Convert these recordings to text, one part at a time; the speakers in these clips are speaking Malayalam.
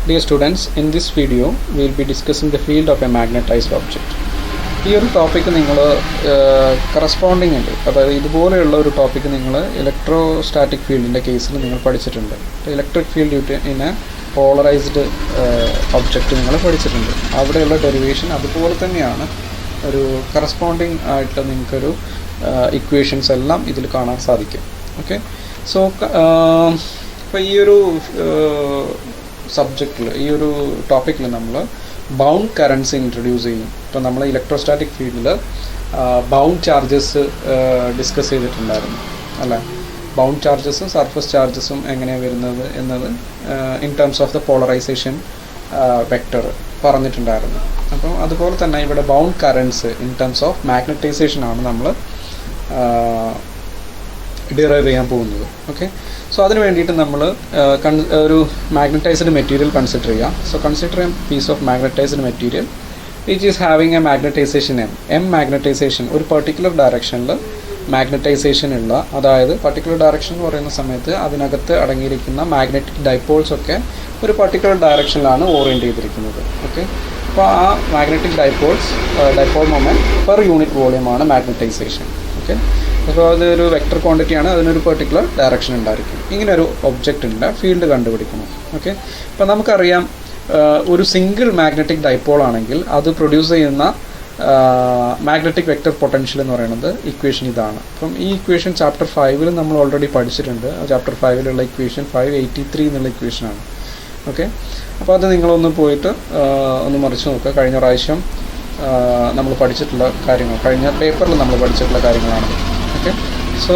Dear students, in this video we will be discussing the field of a magnetized object. ഈ ഒരു ടോപ്പിക്ക് നിങ്ങൾ കറസ്പോണ്ടിങ് ഉണ്ട്, അതായത് ഇതുപോലെയുള്ള ഒരു ടോപ്പിക്ക് നിങ്ങൾ ഇലക്ട്രോസ്റ്റാറ്റിക് ഫീൽഡിൻ്റെ കേസിൽ നിങ്ങൾ പഠിച്ചിട്ടുണ്ട്. Electric field in A polarised object നിങ്ങൾ പഠിച്ചിട്ടുണ്ട്. അവിടെയുള്ള ഡെറിവേഷൻ അതുപോലെ തന്നെയാണ് ഒരു കറസ്പോണ്ടിങ് ആയിട്ട് നിങ്ങൾക്കൊരു ഇക്വേഷൻസ് എല്ലാം ഇതിൽ കാണാൻ സാധിക്കും. ഓക്കെ, സോ ഇപ്പോൾ ഈ ഒരു സബ്ജക്റ്റിൽ ഈ ഒരു ടോപ്പിക്കിൽ നമ്മൾ ബൗണ്ട് കറൻസ് ഇൻട്രൊഡ്യൂസ് ചെയ്യും. ഇപ്പോൾ നമ്മൾ ഇലക്ട്രോസ്റ്റാറ്റിക് ഫീൽഡിൽ ബൗണ്ട് ചാർജസ് ഡിസ്കസ് ചെയ്തിട്ടുണ്ടായിരുന്നു അല്ലേ. ബൗണ്ട് ചാർജസും സർഫസ് ചാർജസും എങ്ങനെയാണ് വരുന്നത് എന്നത് in terms of the polarisation vector പറഞ്ഞിട്ടുണ്ടായിരുന്നു. അപ്പം അതുപോലെ തന്നെ ഇവിടെ bound currents in terms of magnetisation ആണ് നമ്മൾ ഡിറൈവ് ചെയ്യാൻ പോകുന്നത്. ഓക്കെ, സോ അതിന് വേണ്ടിയിട്ട് നമ്മൾ ഒരു മാഗ്നറ്റൈസ്ഡ് മെറ്റീരിയൽ കൺസിഡർ ചെയ്യാം. So consider a piece of magnetised material which is having a magnetisation M magnetisation ഒരു പെർട്ടിക്കുലർ ഡയറക്ഷനിൽ മാഗ്നറ്റൈസേഷൻ ഉള്ള, അതായത് പർട്ടിക്കുലർ ഡയറക്ഷൻ എന്ന് പറയുന്ന സമയത്ത് അതിനകത്ത് അടങ്ങിയിരിക്കുന്ന മാഗ്നറ്റിക് ഡൈപോൾസ് ഒക്കെ ഒരു പർട്ടിക്കുലർ ഡയറക്ഷനിലാണ് ഓറിയൻറ്റ് ചെയ്തിരിക്കുന്നത്. ഓക്കെ, അപ്പോൾ ആ magnetic dipole moment per unit വോളിയമാണ് മാഗ്നറ്റൈസേഷൻ. ഓക്കെ, അപ്പോൾ അതൊരു വെക്ടർ ക്വാണ്ടിറ്റിയാണ്, അതിനൊരു പെർട്ടിക്കുലർ ഡയറക്ഷൻ ഉണ്ടായിരിക്കും. ഇങ്ങനെ ഒരു ഒബ്ജക്റ്റിൻ്റെ ഫീൽഡ് കണ്ടുപിടിക്കണം. ഓക്കെ, ഇപ്പോൾ നമുക്കറിയാം ഒരു സിംഗിൾ മാഗ്നറ്റിക് ഡൈപോൾ ആണെങ്കിൽ അത് പ്രൊഡ്യൂസ് ചെയ്യുന്ന മാഗ്നറ്റിക് വെക്ടർ പൊട്ടൻഷ്യൽ എന്ന് പറയുന്നത് ഇക്വേഷൻ ഇതാണ്. അപ്പം ഈ ഇക്വേഷൻ ചാപ്റ്റർ 5 നമ്മൾ ഓൾറെഡി പഠിച്ചിട്ടുണ്ട്. ചാപ്റ്റർ 5 ഇക്വേഷൻ 583 എന്നുള്ള ഇക്വേഷനാണ്. ഓക്കെ, അപ്പോൾ അത് നിങ്ങളൊന്ന് പോയിട്ട് ഒന്ന് മറിച്ച് നോക്കുക. കഴിഞ്ഞ പ്രാവശ്യം നമ്മൾ പഠിച്ചിട്ടുള്ള കാര്യങ്ങൾ, കഴിഞ്ഞ പേപ്പറിൽ നമ്മൾ പഠിച്ചിട്ടുള്ള കാര്യങ്ങളാണ്. ഓക്കെ, സോ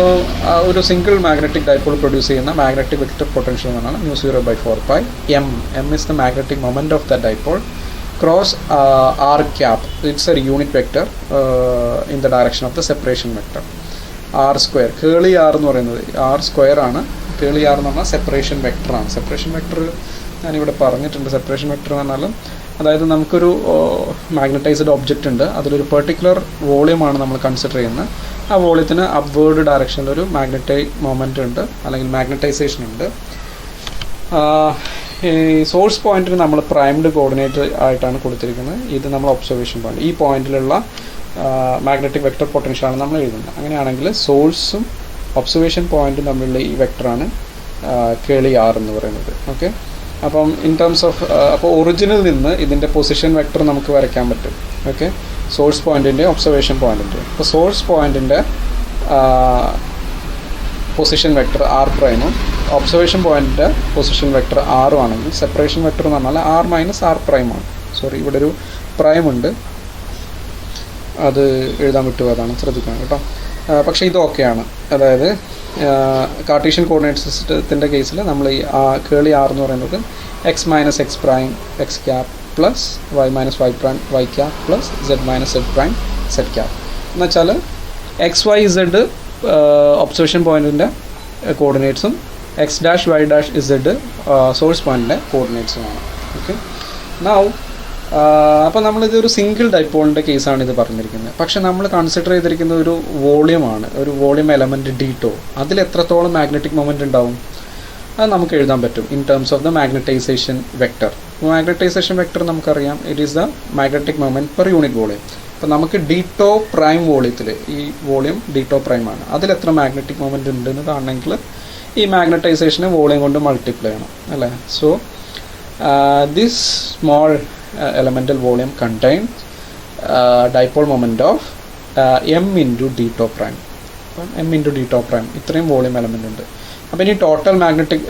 ഒരു സിംഗിൾ മാഗ്നറ്റിക് ഡൈപോൾ പ്രൊഡ്യൂസ് ചെയ്യുന്ന മാഗ്നറ്റിക് വെക്ടർ പൊട്ടൻഷ്യൽ എന്നാണ് μ0/4π m. m is the magnetic moment of that dipole cross r cap. It's a unit vector in the direction of the separation vector. r square Keli r എന്ന് പറയുന്നത് r സ്ക്വയർ ആണ്. കേളി r എന്ന് പറഞ്ഞാൽ സെപ്പറേഷൻ വെക്ടറാണ്. സെപ്പറേഷൻ വെക്ടർ ഞാനിവിടെ പറഞ്ഞിട്ടുണ്ട്. സെപ്പറേഷൻ വെക്ടർ എന്ന് പറഞ്ഞാൽ അതായത് നമുക്കൊരു മാഗ്നറ്റൈസ്ഡ് ഒബ്ജക്റ്റ് ഉണ്ട്, അതിലൊരു പെർട്ടിക്കുലർ വോളിയമാണ് നമ്മൾ കൺസിഡർ ചെയ്യുന്നത്. ആ വോളിയത്തിന് അപ്വേർഡ് ഡയറക്ഷനിൽ ഒരു മാഗ്നറ്റൈസ് മൊമെൻ്റ് ഉണ്ട്, അല്ലെങ്കിൽ മാഗ്നറ്റൈസേഷൻ ഉണ്ട്. ഈ സോഴ്സ് പോയിന്റിന് നമ്മൾ പ്രൈംഡ് കോർഡിനേറ്റ് ആയിട്ടാണ് കൊടുത്തിരിക്കുന്നത്. ഇത് നമ്മൾ ഒബ്സർവേഷൻ പോയിന്റ്, ഈ പോയിന്റിലുള്ള മാഗ്നറ്റിക് വെക്ടർ പൊട്ടൻഷ്യലാണ് നമ്മൾ എഴുതുന്നത്. അങ്ങനെയാണെങ്കിൽ സോഴ്സും ഒബ്സർവേഷൻ പോയിന്റും തമ്മിലുള്ള ഈ വെക്ടറാണ് കേളി ആർ എന്ന് പറയുന്നത്. ഓക്കെ, അപ്പം ഇൻ ടേംസ് ഓഫ് അപ്പോൾ ഒറിജിനിൽ നിന്ന് ഇതിൻ്റെ പൊസിഷൻ വെക്ടർ നമുക്ക് വരയ്ക്കാൻ പറ്റും. ഓക്കെ, സോഴ്സ് പോയിന്റിൻ്റെ ഒബ്സർവേഷൻ പോയിന്റിൻ്റെ. അപ്പോൾ സോഴ്സ് പോയിന്റിൻ്റെ പൊസിഷൻ വെക്ടർ ആർ പ്രൈമും ഒബ്സർവേഷൻ പോയിന്റിൻ്റെ പൊസിഷൻ വെക്ടർ ആറും ആണെങ്കിൽ സെപ്പറേഷൻ വെക്ടർ എന്ന് പറഞ്ഞാൽ ആർ മൈനസ് ആർ പ്രൈമാണ്. സോറി, ഇവിടെ ഒരു പ്രൈം ഉണ്ട്, അത് എഴുതാൻ വിട്ടുപോയതാണ്, ശ്രദ്ധിക്കണം കേട്ടോ. പക്ഷേ ഇത് ഓക്കെയാണ്. അതായത് കാർട്ടീഷ്യൻ കോർഡിനേറ്റ് സിസ്റ്റത്തിൻ്റെ കേസിൽ നമ്മൾ ഈ കേളി ആർ എന്ന് പറയുന്നത് X minus X prime X cap plus Y minus Y prime Y cap plus Z minus Z prime Z cap എന്ന് വെച്ചാൽ എക്സ് വൈ സെഡ് ഒബ്സർവേഷൻ പോയിൻറ്റിൻ്റെ കോർഡിനേറ്റ്സും X dash Y dash Z source പോയിൻറ്റിൻ്റെ കോർഡിനേറ്റ്സുമാണ്. ഓക്കെ, നൗ അപ്പോൾ നമ്മളിതൊരു സിംഗിൾ ഡൈപോളിൻ്റെ കേസാണ് ഇത് പറഞ്ഞിരിക്കുന്നത്. പക്ഷേ നമ്മൾ കൺസിഡർ ചെയ്തിരിക്കുന്ന ഒരു വോളിയമാണ്, ഒരു വോളിയം എലമെൻറ്റ് ഡീറ്റോ. അതിൽ എത്രത്തോളം മാഗ്നറ്റിക് മൊമെൻ്റ് ഉണ്ടാവും അത് നമുക്ക് എഴുതാൻ പറ്റും in terms of the magnetisation vector. Magnetisation vector നമുക്കറിയാം, it is the magnetic moment per unit volume. അപ്പോൾ നമുക്ക് ഡീറ്റോ പ്രൈം വോളിയത്തിൽ, ഈ വോളിയം ഡീറ്റോ പ്രൈം ആണ്, അതിലെത്ര മാഗ്നറ്റിക് മൊമെൻറ്റ് ഉണ്ടെന്ന് കാണണമെങ്കിൽ ഈ മാഗ്നറ്റൈസേഷനെ വോളിയം കൊണ്ട് മൾട്ടിപ്ലൈ ചെയ്യണം അല്ലേ. So this small elemental volume contains dipole moment of m into d tau prime. അപ്പം m into d tau prime ഇത്രയും വോളിയം എലമെൻ്റ് ഉണ്ട്. അപ്പോൾ ഇനി ടോട്ടൽ മാഗ്നറ്റിക്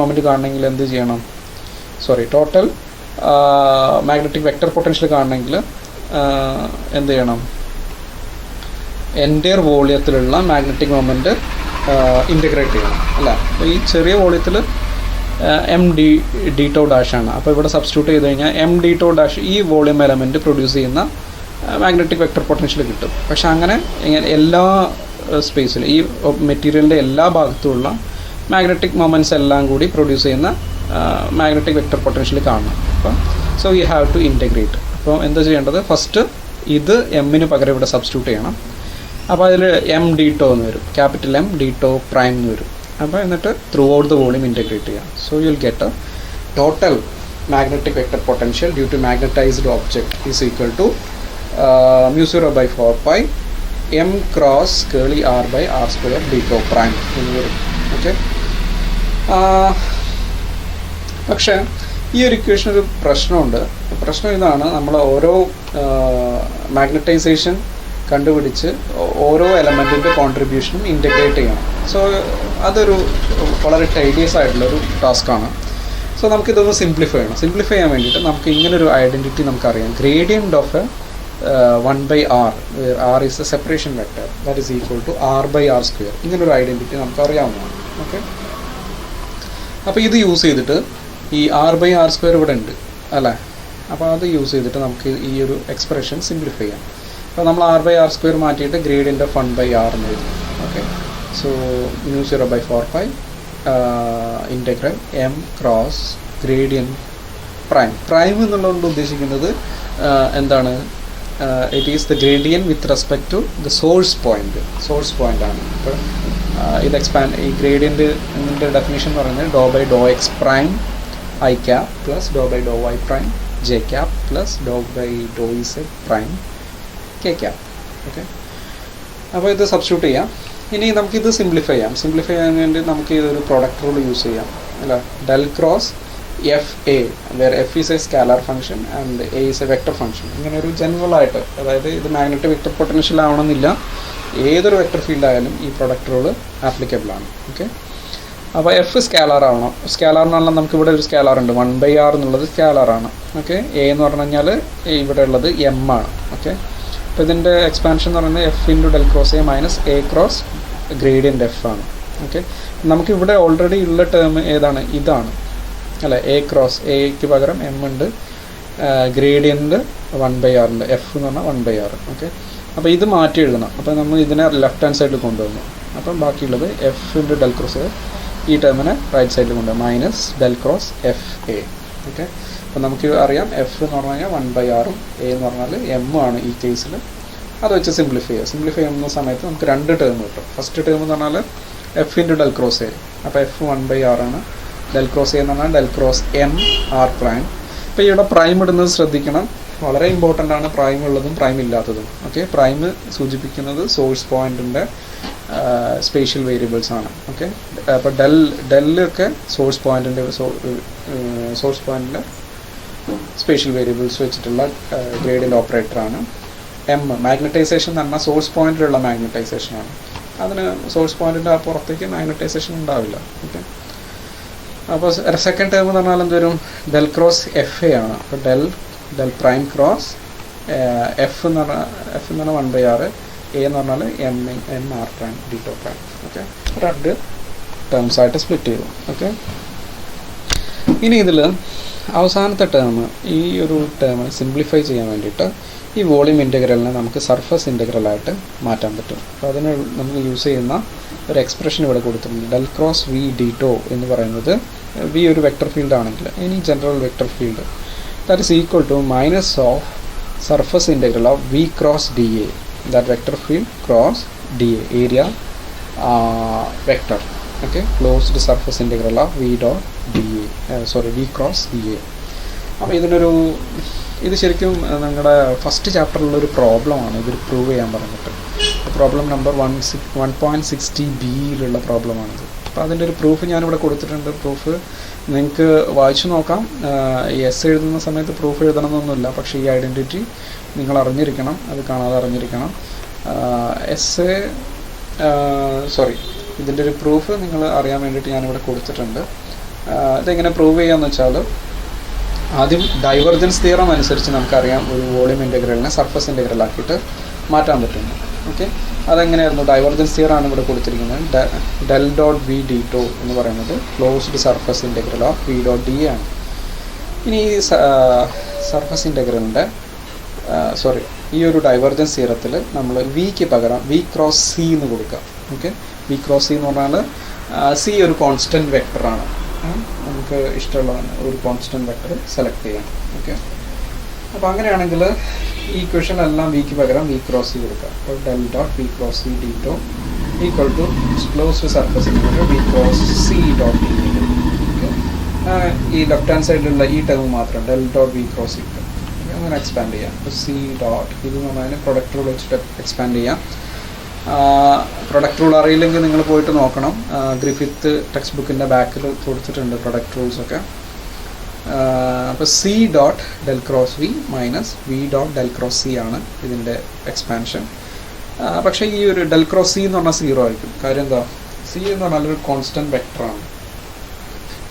മൊമെൻറ്റ് കാണണമെങ്കിൽ എന്ത് ചെയ്യണം? ടോട്ടൽ മാഗ്നറ്റിക് വെക്ടർ പൊട്ടൻഷ്യൽ കാണണമെങ്കിൽ എന്ത് ചെയ്യണം? എൻ്റയർ വോളിയത്തിലുള്ള മാഗ്നറ്റിക് മൊമെൻറ്റ് ഇൻ്റഗ്രേറ്റ് ചെയ്യണം അല്ല. അപ്പോൾ ഈ ചെറിയ വോളിയത്തിൽ എം ഡി ടോ ഡാഷാണ്. അപ്പോൾ ഇവിടെ സബ്സ്റ്റിറ്റ്യൂട്ട് ചെയ്ത് കഴിഞ്ഞാൽ എം ഡി ടോ ഡാഷ് ഈ വോളിയം എലമെൻറ്റ് പ്രൊഡ്യൂസ് ചെയ്യുന്ന മാഗ്നറ്റിക് വെക്ടർ പൊട്ടൻഷ്യൽ കിട്ടും. പക്ഷേ അങ്ങനെ എല്ലാ സ്പേസിലും ഈ മെറ്റീരിയലിൻ്റെ എല്ലാ ഭാഗത്തുമുള്ള മാഗ്നറ്റിക് മൊമെൻറ്റ്സ് എല്ലാം കൂടി പ്രൊഡ്യൂസ് ചെയ്യുന്ന മാഗ്നറ്റിക് വെക്ടർ പൊട്ടൻഷ്യൽ കാണണം. അപ്പം so you have to integrate. അപ്പോൾ എന്താ ചെയ്യേണ്ടത്? ഫസ്റ്റ് ഇത് എമ്മിന് പകരം ഇവിടെ സബ്സ്റ്റിറ്റ്യൂട്ട് ചെയ്യണം. അപ്പോൾ അതിൽ എം ഡി ടോ എന്ന് വരും, capital M D tau prime എന്ന് വരും. അപ്പോൾ എന്നിട്ട് throughout the volume integrate ചെയ്യാം. So you will get total magnetic vector potential due to magnetized object is equal to mu 0 by 4 pi m cross curly r by r square d tau prime എന്ന് വരും. ഓക്കെ, പക്ഷേ ഈ ഒരു ഇക്വേഷൻ ഒരു പ്രശ്നമുണ്ട്. പ്രശ്നം ഇതാണ്, നമ്മൾ ഓരോ മാഗ്നറ്റൈസേഷൻ കണ്ടുപിടിച്ച് ഓരോ എലമെൻറ്റിൻ്റെ കോൺട്രിബ്യൂഷനും ഇൻറ്റഗ്രേറ്റ് ചെയ്യണം. സോ അതൊരു വളരെ ടൈഡിയസ് ആയിട്ടുള്ളൊരു ടാസ്ക്കാണ്. സോ നമുക്കിതൊന്ന് സിംപ്ലിഫൈ ചെയ്യണം. സിംപ്ലിഫൈ ചെയ്യാൻ വേണ്ടിയിട്ട് നമുക്ക് ഇങ്ങനൊരു ഐഡൻറ്റിറ്റി നമുക്കറിയാം. Gradient of 1 by r where r is the separation vector that is equal to r by r square. ഇങ്ങനൊരു ഐഡൻറ്റിറ്റി നമുക്ക് അറിയാവുന്നതാണ്. ഓക്കെ, അപ്പോൾ ഇത് യൂസ് ചെയ്തിട്ട് ഈ r by r square ഇവിടെ ഉണ്ട് അല്ലേ, അപ്പോൾ അത് യൂസ് ചെയ്തിട്ട് നമുക്ക് ഈ ഒരു എക്സ്പ്രഷൻ സിംപ്ലിഫൈ ചെയ്യാം. അപ്പോൾ നമ്മൾ r by r square മാറ്റിയിട്ട് ഗ്രേഡിയൻ്റ് ഓഫ് 1 by r എന്ന് എഴുതും. Okay, so mu 0 by 4 pi integral m cross gradient prime. Prime എന്നുള്ളതുകൊണ്ട് ഉദ്ദേശിക്കുന്നത് എന്താണ്? It is the gradient with respect to the source point ആണ്. അപ്പോൾ ഇത് ഈ ഗ്രേഡിയൻ്റ് എന്നതിൻ്റെ ഡെഫിനേഷൻ എന്ന് പറയുന്നത് doh by doh X prime I cap plus doh by doh Y prime J cap plus doh by doh Z prime K cap. Okay, അപ്പോൾ ഇത് സബ്സ്റ്റിറ്റ്യൂട്ട് ചെയ്യാം. ഇനി നമുക്കിത് സിംപ്ലിഫൈ ചെയ്യാൻ വേണ്ടി നമുക്ക് ഇതൊരു പ്രോഡക്റ്റ് റൂൾ യൂസ് ചെയ്യാം അല്ല. Del cross F A where F is a scalar function and A is a vector function. ഇങ്ങനെ ഒരു ജനറൽ ആയിട്ട്, അതായത് ഇത് മാഗ്നറ്റിക് വെക്ടർ പൊട്ടൻഷ്യൽ ആവണമെന്നില്ല, ഏതൊരു വെക്ടർ ഫീൽഡ് ആയാലും ഈ പ്രോഡക്റ്റ് റൂൾ ആപ്ലിക്കബിൾ ആണ്. ഓക്കെ, അപ്പോൾ എഫ് സ്കാലാർ ആവണം. സ്കാലാർ എന്ന് പറഞ്ഞാൽ നമുക്ക് ഇവിടെ ഒരു സ്കാലാർ ഉണ്ട്, 1 by r എന്നുള്ളത് സ്കാലാറാണ്. ഓക്കെ, എ എന്ന് പറഞ്ഞു കഴിഞ്ഞാൽ ഇവിടെ ഉള്ളത് എം ആണ്. ഓക്കെ, അപ്പോൾ ഇതിൻ്റെ എക്സ്പാൻഷൻ എന്ന് പറയുന്നത് F into del cross A minus A cross gradient F ആണ്. ഓക്കെ, നമുക്കിവിടെ ഓൾറെഡി ഉള്ള ടേം ഏതാണ്? ഇതാണ് അല്ലേ, എ ക്രോസ് എക്ക് പകരം എം ഉണ്ട്, ഗ്രേഡിയൻ്റ് 1 by r ഉണ്ട്, എഫ് എന്ന് പറഞ്ഞാൽ 1 by r. ഓക്കെ, അപ്പോൾ ഇത് മാറ്റി എഴുതണം. അപ്പോൾ നമ്മൾ ഇതിനെ ലെഫ്റ്റ് ഹാൻഡ് സൈഡിൽ കൊണ്ടുവന്നു. അപ്പം ബാക്കിയുള്ളത് F into del cross A, ഈ ടേമിനെ റൈറ്റ് സൈഡിൽ കൊണ്ടുപോകും, minus del cross F A. Okay, അപ്പോൾ നമുക്ക് അറിയാം എഫ് എന്ന് പറഞ്ഞു കഴിഞ്ഞാൽ 1 by r ഉം എ എന്ന് പറഞ്ഞാൽ എം ആണ് ഈ കേസിൽ. അത് വെച്ച് സിംപ്ലിഫൈ ചെയ്യുന്ന സമയത്ത് നമുക്ക് രണ്ട് ടേം കിട്ടും. ഫസ്റ്റ് ടേം എന്ന് പറഞ്ഞാൽ F into del cross A, അപ്പോൾ എഫ് 1 by r ആണ്. ഡെൽ ക്രോസ് എ എന്ന് പറഞ്ഞാൽ del cross M R prime. ഇപ്പോൾ ഇവിടെ പ്രൈം ഇടുന്നത് ശ്രദ്ധിക്കണം, വളരെ ഇമ്പോർട്ടൻ്റ് ആണ് പ്രൈം ഉള്ളതും പ്രൈം ഇല്ലാത്തതും. ഓക്കെ, പ്രൈം സൂചിപ്പിക്കുന്നത് സോഴ്സ് പോയിൻറ്റിൻ്റെ സ്പേഷ്യൽ വേരിയബിൾസ് ആണ്. ഓക്കെ, അപ്പോൾ ഡെല്ലൊക്കെ സോഴ്സ് പോയിൻറ്റിൻ്റെ സ്പേഷ്യൽ വേരിയബിൾസ് വെച്ചിട്ടുള്ള ഗ്രേഡിയൻ്റ് ഓപ്പറേറ്ററാണ്. എം മാഗ്നറ്റൈസേഷൻ എന്ന് പറഞ്ഞാൽ സോഴ്സ് പോയിൻറ്റിലുള്ള മാഗ്നറ്റൈസേഷനാണ്. അതിന് സോഴ്സ് പോയിൻറ്റിൻ്റെ ആ പുറത്തേക്ക് മാഗ്നറ്റൈസേഷൻ ഉണ്ടാവില്ല. ഓക്കെ, അപ്പോൾ സെക്കൻഡ് ടേം എന്ന് പറഞ്ഞാൽ എന്ത് വരും? ഡെൽ ക്രോസ് എഫ് എ ആണ്. അപ്പോൾ ഡെൽ പ്രൈം ക്രോസ് എഫ് എന്ന് പറഞ്ഞാൽ 1 by r, എ എന്ന് പറഞ്ഞാൽ M R prime D tau prime. Okay, രണ്ട് ടേംസ് ആയിട്ട് സ്പ്ലിറ്റ് ചെയ്തു. ഓക്കെ, ഇനി ഇതിൽ അവസാനത്തെ ടേം, ഈ ഒരു ടേം സിംപ്ലിഫൈ ചെയ്യാൻ വേണ്ടിയിട്ട് ഈ വോളിയം ഇൻ്റഗ്രലിനെ നമുക്ക് സർഫസ് ഇൻ്റഗ്രലായിട്ട് മാറ്റാൻ പറ്റും. അപ്പോൾ അതിന് നമുക്ക് യൂസ് ചെയ്യുന്ന ഒരു എക്സ്പ്രഷൻ ഇവിടെ കൊടുത്തിട്ടുണ്ട്. Del cross V D tau എന്ന് പറയുന്നത്, വി ഒരു വെക്ടർ ഫീൽഡ് ആണെങ്കിൽ any general vector field that is equal to minus of surface integral of V cross d A, that vector field cross d A area vector. Okay, closed surface integral of V dot D A, V cross d A. അപ്പോൾ ഇത് ശരിക്കും നിങ്ങളുടെ ഫസ്റ്റ് ചാപ്റ്ററിലുള്ളൊരു പ്രോബ്ലമാണ്. ഇത് പ്രൂവ് ചെയ്യാൻ പറഞ്ഞിട്ട് പ്രോബ്ലം നമ്പർ 1.60 പ്രോബ്ലമാണിത്. അപ്പോൾ അതിൻ്റെ ഒരു പ്രൂഫ് ഞാനിവിടെ കൊടുത്തിട്ടുണ്ട്. പ്രൂഫ് നിങ്ങൾക്ക് വായിച്ചു നോക്കാം. എസ് എഴുതുന്ന സമയത്ത് പ്രൂഫ് എഴുതണമെന്നൊന്നുമില്ല, പക്ഷേ ഈ ഐഡൻറ്റിറ്റി നിങ്ങൾ അറിഞ്ഞിരിക്കണം, അത് കാണാതെ അറിഞ്ഞിരിക്കണം. ഇതിൻ്റെ ഒരു പ്രൂഫ് നിങ്ങൾ അറിയാൻ വേണ്ടിയിട്ട് ഞാനിവിടെ കൊടുത്തിട്ടുണ്ട്. ഇതെങ്ങനെ പ്രൂവ് ചെയ്യാമെന്ന് വെച്ചാൽ, ആദ്യം ഡൈവർജൻസ് തിയറം അനുസരിച്ച് നമുക്കറിയാം ഒരു വോളിയം ഇൻ്റഗ്രലിനെ സർഫസ് ഇൻ്റഗ്രലാക്കിയിട്ട് മാറ്റാൻ പറ്റുന്നു. ഓക്കെ, അതെങ്ങനെയായിരുന്നു? ഡൈവർജൻസ് തിയറാണ് ഇവിടെ കൊടുത്തിരിക്കുന്നത്. Del dot V D tau എന്ന് പറയുന്നത് closed surface integral of V dot d ആണ്. ഇനി ഈ സർഫസ് ഇൻ്റഗ്രലിൻ്റെ ഈ ഒരു ഡൈവർജൻസ് തിയറത്തിൽ നമ്മൾ വിക്ക് പകരം വി ക്രോസ് സി എന്ന് കൊടുക്കാം. ഓക്കെ, വി ക്രോസ് സി എന്ന് പറഞ്ഞാൽ സി ഒരു കോൺസ്റ്റൻറ്റ് വെക്ടറാണ്. നമുക്ക് ഇഷ്ടമുള്ള ഒരു കോൺസ്റ്റൻറ്റ് വെക്ടർ സെലക്ട് ചെയ്യാം. ഓക്കെ, അപ്പോൾ അങ്ങനെയാണെങ്കിൽ ഈ ഇക്വേഷനെല്ലാം വിക്ക് പകരം വി ക്രോസ് സി കൊടുക്കാം. അപ്പോൾ del dot V cross C d tau equal to closed surface integral V cross C dot d. Okay, ഈ ലെഫ്റ്റ് ഹാൻഡ് സൈഡിലുള്ള ഈ ടേം മാത്രം ഡെൽ ഡോട്ട് വി ക്രോസ് ഇട്ട് അങ്ങനെ എക്സ്പാൻഡ് ചെയ്യാം. അപ്പോൾ സി ഡോട്ട് ഇത് നമ്മൾ പ്രൊഡക്റ്റ് റൂൾ വെച്ചിട്ട് എക്സ്പാൻഡ് ചെയ്യാം. പ്രൊഡക്റ്റ് റൂൾ അറിയില്ലെങ്കിൽ നിങ്ങൾ പോയിട്ട് നോക്കണം. ഗ്രിഫിത്ത് ടെക്സ്റ്റ് ബുക്കിൻ്റെ ബാക്കിൽ കൊടുത്തിട്ടുണ്ട് പ്രൊഡക്റ്റ് റൂൾസൊക്കെ. അപ്പോൾ C dot del cross V minus V dot del cross C ആണ് ഇതിൻ്റെ എക്സ്പാൻഷൻ. പക്ഷേ ഈ ഒരു ഡെൽ ക്രോസ് സി എന്ന് പറഞ്ഞാൽ 0 ആയിരിക്കും. കാര്യം എന്താ, സി എന്ന് പറഞ്ഞാൽ ഒരു കോൺസ്റ്റൻറ്റ് വെക്ടറാണ്.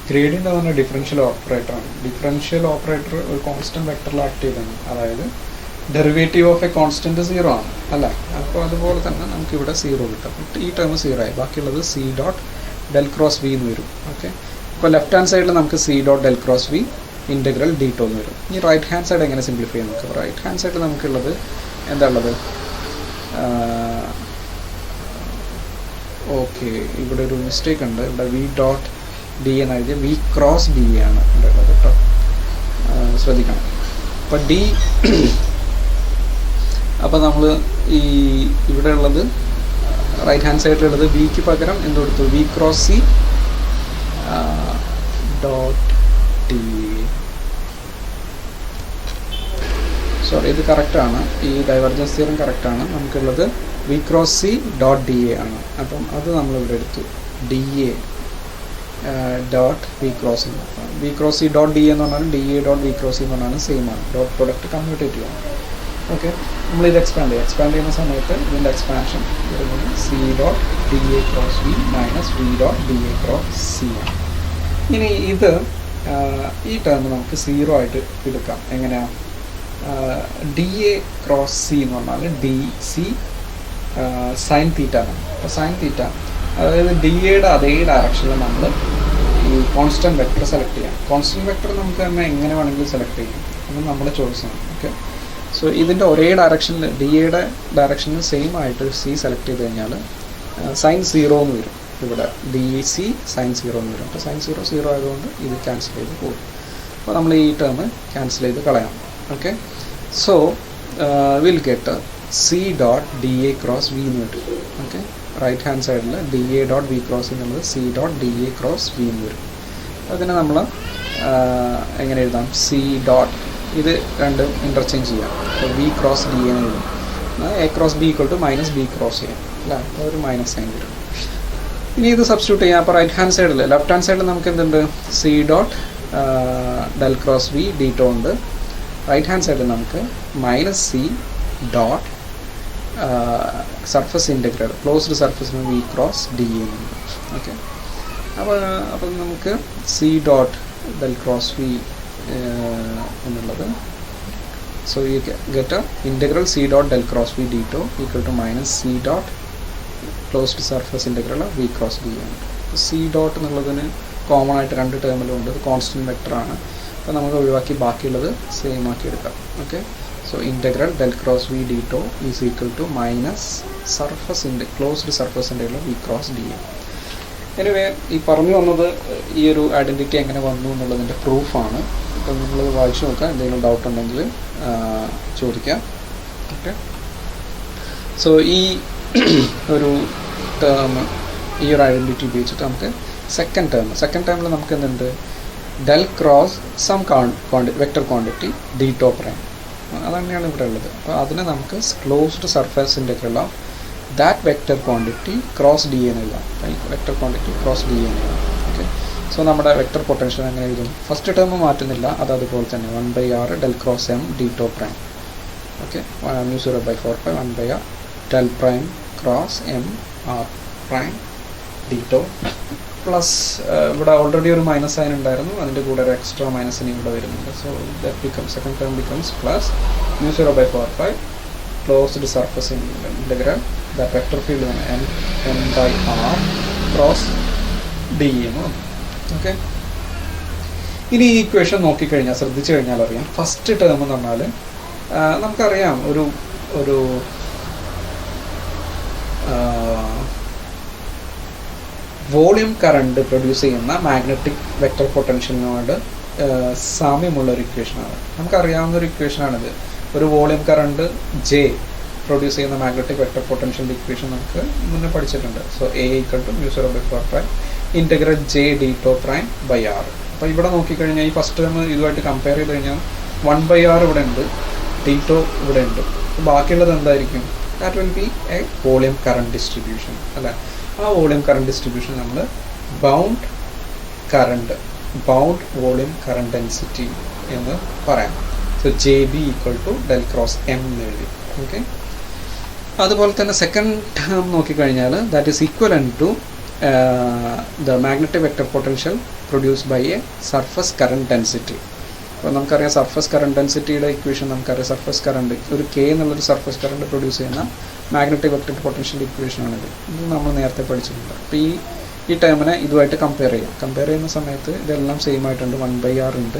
ഗ്രേഡിയൻ്റ് എന്ന് പറഞ്ഞാൽ ഡിഫറൻഷ്യൽ ഓപ്പറേറ്ററാണ്. ഡിഫറൻഷ്യൽ ഓപ്പറേറ്റർ ഒരു കോൺസ്റ്റൻറ്റ് വെക്ടറിൽ ആക്ട് ചെയ്താണ്. അതായത് ഡെറിവേറ്റീവ് ഓഫ് എ കോൺസ്റ്റൻറ്റ് 0 ആണ് അല്ല. അപ്പോൾ അതുപോലെ തന്നെ നമുക്കിവിടെ 0 കിട്ടും. ഈ ടേം 0 ആയി. ബാക്കിയുള്ളത് C dot del cross V എന്ന് വരും. ഓക്കെ, അപ്പോൾ ലെഫ്റ്റ് ഹാൻഡ് സൈഡിൽ നമുക്ക് C dot del cross V integral d tau എന്ന് വരും. ഈ റൈറ്റ് ഹാൻഡ് സൈഡ് എങ്ങനെ സിംപ്ലിഫൈ ചെയ്യാൻ നോക്കുക. റൈറ്റ് ഹാൻഡ് സൈഡിൽ നമുക്കുള്ളത് എന്താ ഉള്ളത്, ഓക്കെ ഇവിടെ ഒരു മിസ്റ്റേക്ക് ഉണ്ട്. ഇവിടെ വി ഡോട്ട് ഡി എന്ന് എഴുതിയ വി ക്രോസ് ഡി ആണ് ഉള്ളത് കേട്ടോ, ശ്രദ്ധിക്കണം. അപ്പോൾ ഡി അപ്പോൾ നമ്മൾ ഈ ഇവിടെ ഉള്ളത് റൈറ്റ് ഹാൻഡ് സൈഡിലുള്ളത് വിക്ക് പകരം എന്ത് കൊടുത്തു, V cross C dot d. Sorry, ഇത് കറക്റ്റാണ്. ഈ ഡൈവർജൻസ് തിയറം കറക്റ്റാണ്. നമുക്കുള്ളത് V cross C dot D A ആണ്. അപ്പം അത് നമ്മളിവിടെ എടുത്തു, d A dot V cross. V cross C dot d എന്ന് പറഞ്ഞാൽ d A dot V cross എന്ന് പറഞ്ഞാൽ സെയിം ആണ്. ഡോട്ട് പ്രൊഡക്റ്റ് കമ്മ്യൂട്ടേറ്റീവ് ആണ്. ഓക്കെ, നമ്മളിത് എക്സ്പാൻഡ് ചെയ്യുന്ന സമയത്ത് ഇതിൻ്റെ എക്സ്പാൻഷൻ വരുന്നത് C dot D A cross V minus V dot D A cross C ആണ്. ഇനി ഇത് ഈ ടേം നമുക്ക് 0 ആയിട്ട് എടുക്കാം. എങ്ങനെയാണ്, ഡി എ ക്രോസ് സി എന്ന് പറഞ്ഞാൽ ഡി സി സൈൻ തീറ്റ ആണ്. അപ്പോൾ സൈൻ തീറ്റ അതായത് ഡി എയുടെ അതേ ഡയറക്ഷനിൽ നമ്മൾ ഈ കോൺസ്റ്റൻറ്റ് വെക്ടർ സെലക്ട് ചെയ്യാം. കോൺസ്റ്റൻറ്റ് വെക്ടർ നമുക്ക് തന്നെ എങ്ങനെ വേണമെങ്കിലും സെലക്ട് ചെയ്യാം, അത് നമ്മുടെ ചോയ്സാണ്. ഓക്കെ, സോ ഇതിൻ്റെ ഒരേ ഡയറക്ഷനിൽ ഡി എയുടെ ഡയറക്ഷനിൽ സെയിം ആയിട്ട് സി സെലക്ട് ചെയ്ത് കഴിഞ്ഞാൽ സൈൻ 0 എന്ന് വരും. ഇവിടെ ഡി സി സൈൻ 0 എന്ന് വരും. അപ്പോൾ സൈൻ 0 ആയതുകൊണ്ട് ഇത് ക്യാൻസൽ ചെയ്ത് പോകും. അപ്പോൾ നമ്മൾ ഈ ടേം ക്യാൻസൽ ചെയ്ത് കളയാം. Okay, so will get C dot D A cross V എന്ന് വരും. ഓക്കെ, റൈറ്റ് ഹാൻഡ് സൈഡിൽ D A dot V cross എന്നുള്ളത് C dot D A cross V എന്ന് വരും. അതിനെ നമ്മൾ എങ്ങനെ എഴുതാം, സി ഡോട്ട് ഇത് രണ്ടും ഇൻ്റർചേഞ്ച് ചെയ്യാം. അപ്പോൾ വി ക്രോസ് ഡി എന്ന് എഴുതും. A cross B equal to minus B cross ചെയ്യാം അല്ലേ, ഒരു മൈനസ് സൈൻ വരും. ഇനി ഇത് സബ്സ്റ്റിറ്റ്യൂട്ട് ചെയ്യാം. അപ്പോൾ റൈറ്റ് ഹാൻഡ് സൈഡിൽ ലെഫ്റ്റ് ഹാൻഡ് സൈഡിൽ നമുക്ക് എന്തുണ്ട്, C dot del cross V D tau ഉണ്ട്. റൈറ്റ് ഹാൻഡ് സൈഡിൽ നമുക്ക് minus C dot surface integral closed സർഫസിന് വി ക്രോസ് ഡി എന്നുണ്ട്. ഓക്കെ, അപ്പോൾ നമുക്ക് C dot del cross V എന്നുള്ളത്, so you get integral C dot del cross V D tau equal to minus C dot closed surface integral V cross D ആണ്. സി ഡോട്ട് എന്നുള്ളതിന് കോമൺ ആയിട്ട് 2 ടേമിലും ഉണ്ട്. ഇത് കോൺസ്റ്റൻറ്റ് വെക്ടറാണ്. അപ്പോൾ നമുക്ക് ഒഴിവാക്കി ബാക്കിയുള്ളത് സെയിം ആക്കി എടുക്കാം. Okay, so integral del cross V D tau is equal to minus closed surface integral V cross d A. Anyway ഈ പറഞ്ഞു വന്നത് ഈ ഒരു ഐഡൻറ്റിറ്റി എങ്ങനെ വന്നു എന്നുള്ളതിൻ്റെ പ്രൂഫാണ്. അപ്പോൾ നിങ്ങളത് വായിച്ചു നോക്കാം. എന്തെങ്കിലും ഡൗട്ട് ഉണ്ടെങ്കിൽ ചോദിക്കാം. ഓക്കെ, സോ ഈ ഒരു ടേം ഈ ഒരു ഐഡൻറ്റിറ്റി ഉപയോഗിച്ചിട്ട് നമുക്ക് സെക്കൻഡ് ടേമിൽ നമുക്ക് എന്തുണ്ട്, del cross some vector quantity D tau prime, അതന്നെയാണ് ഇവിടെ ഉള്ളത്. അപ്പോൾ അതിനെ നമുക്ക് closed surface integral of that vector quantity cross D എന്ന് എഴുതാം. വെക്ടർ ക്വാണ്ടിറ്റി ക്രോസ് ഡി എന്ന് എഴുതാം. ഓക്കെ, സോ നമ്മുടെ വെക്ടർ പൊട്ടൻഷ്യൽ എങ്ങനെ എഴുതും, ഫസ്റ്റ് ടേം മാറ്റുന്നില്ല, അത് അതുപോലെ തന്നെ 1/r del cross M D tau prime. Okay, μ0/4π 1/r del prime cross M R prime D tau plus ഇവിടെ ഓൾറെഡി ഒരു മൈനസ് സൈൻ ഉണ്ടായിരുന്നു, അതിൻ്റെ കൂടെ ഒരു എക്സ്ട്രാ മൈനസിന് ഇവിടെ വരുന്നുണ്ട്. So that becomes second term becomes plus μ0/4π closed surface integral the vector field m/r cross D എന്ന്. ഓക്കെ, ഇനി ഈ ഇക്വേഷൻ നോക്കിക്കഴിഞ്ഞാൽ ശ്രദ്ധിച്ചു കഴിഞ്ഞാൽ അറിയാം, ഫസ്റ്റ് ടേം എന്ന് പറഞ്ഞാൽ നമുക്കറിയാം ഒരു വോളിയം കറണ്ട് പ്രൊഡ്യൂസ് ചെയ്യുന്ന മാഗ്നറ്റിക് വെക്ടർ പൊട്ടൻഷ്യലിനോട് സാമ്യമുള്ള ഒരു ഇക്വേഷനാണ്. നമുക്കറിയാവുന്ന ഒരു ഇക്വേഷനാണിത്. ഒരു വോളിയം കറണ്ട് ജെ പ്രൊഡ്യൂസ് ചെയ്യുന്ന മാഗ്നറ്റിക് വെക്ടർ പൊട്ടൻഷ്യലിൻ്റെ ഇക്വേഷൻ നമുക്ക് മുന്നേ പഠിച്ചിട്ടുണ്ട്. So A equal to μ0/4π integral J D tau prime by R. അപ്പോൾ അപ്പോൾ ഇവിടെ നോക്കിക്കഴിഞ്ഞാൽ ഈ ഫസ്റ്റ് ടേം ഇതുമായിട്ട് കമ്പയർ ചെയ്ത് കഴിഞ്ഞാൽ 1/r ഇവിടെ ഉണ്ട്, T2 ഇവിടെ ഉണ്ട്. ബാക്കിയുള്ളത് എന്തായിരിക്കും? That will be a volume current distribution അല്ലേ. ആ വോളിയം കറണ്ട് ഡിസ്ട്രിബ്യൂഷൻ നമ്മൾ ബൗണ്ട് വോളിയം കറണ്ട് ഡെൻസിറ്റി എന്ന് പറയാം. So JB equal to del cross M എന്ന് എഴുതി. ഓക്കെ, അതുപോലെ തന്നെ സെക്കൻഡ് ടേം നോക്കിക്കഴിഞ്ഞാൽ that is equivalent to the magnetic vector potential produced by a surface current density. അപ്പോൾ നമുക്കറിയാം സർഫസ് കറണ്ട് ഡെൻസിറ്റിയുടെ ഇക്വേഷൻ നമുക്കറിയാം. സർഫസ് കറണ്ട് ഒരു K എന്നുള്ളൊരു സർഫസ് കറണ്ട് പ്രൊഡ്യൂസ് ചെയ്യുന്ന മാഗ്നറ്റിക് വെക്റ്റർ പൊട്ടൻഷ്യൽ ഇക്വേഷനാണിത്. ഇത് നമ്മൾ നേരത്തെ പഠിച്ചിട്ടുണ്ട്. അപ്പോൾ ഈ ടേമിനെ ഇതുമായിട്ട് കമ്പയർ ചെയ്യുന്ന സമയത്ത് ഇതെല്ലാം സെയിം ആയിട്ടുണ്ട്. 1/r ഉണ്ട്,